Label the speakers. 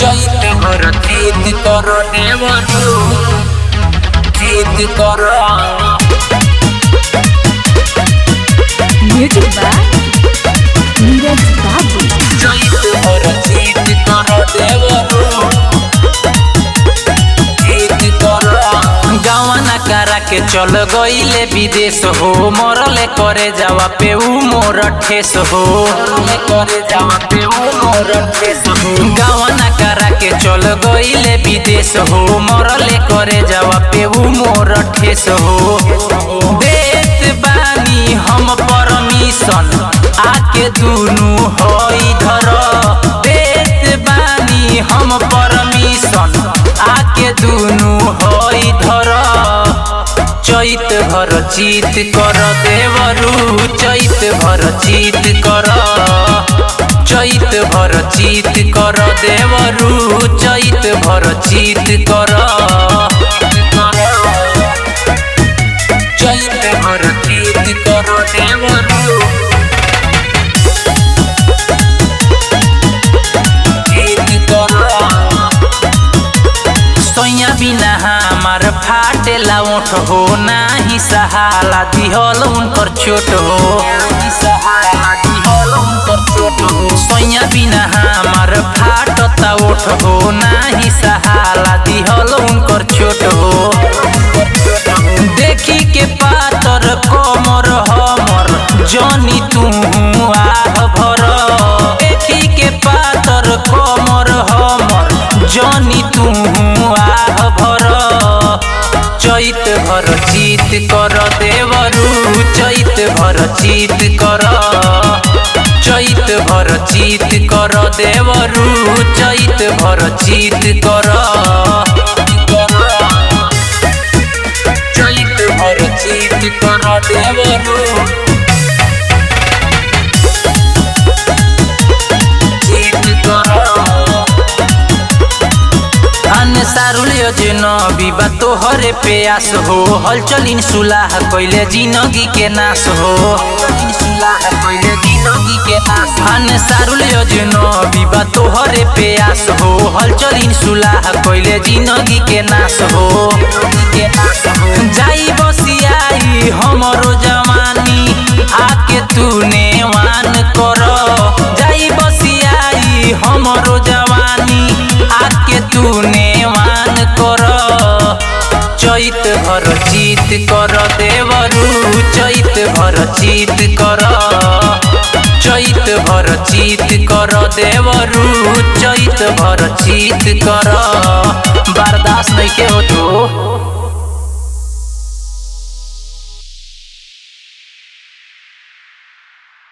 Speaker 1: चैत भर जीत कर देवरू जीत कर
Speaker 2: म्यूजिक बाय नीरज बाबू।
Speaker 1: चैत भर जीत कर देवरू जीत कर गावना करा के चल गईले विदेश हो मरले करे जावा पे ऊ मोर ठेस हो मरले करे जावा पे ऊ मोर ठेस हो गावना करा के चल गईले विदेश हो मरले करे जावा पे ऊ मोर ठेस हो देत बानी हम परमिशन आके दुनु हो इधर देत बानी हम परमिशन आके दुनु हो इधर चैत भर जीत कर देवरू चैत भर जीत कर चैत भर जीत कर देवरू चैत भर जीत कर चैत भर जीत कर देवरू जीत कर सोया बिना हमार फाटेला ओठ हो नाही सहाला दिहल उनकर चोट हो सोया बिना हमार फाटता ओठ हो नाही सहाला दिहल उनकर चोट हो देखी के पातर कमर हमर जनी तू आह भर देखी के पातर कमर हमर जनी तू आह भर चैत भर जीत कर देवरू चैत भर जीत कर चैत भर जीत कर देवरू चैत भर जीत कर चैत भर जीत कर देवरू जीत कर सारुल योजना विवाह तोहरे प्यास हो हलचल सुलाह कैले जिंदगी के नाश हो सारुल योजना विवाह तोहरे प्यास हो हलचल सुलाह कैले जिंदगी के नाश हो जाई बसियाई हमरो जवानी आके तू नेवान कर जाई बसियाई हमरो जवानी आके तू नेवान कर चैत भर जीत कर देवरू चैत भर जीत कर चैत भर जीत कर देवरू चैत भर जीत कर बर्दाश्त नहीं के हो तो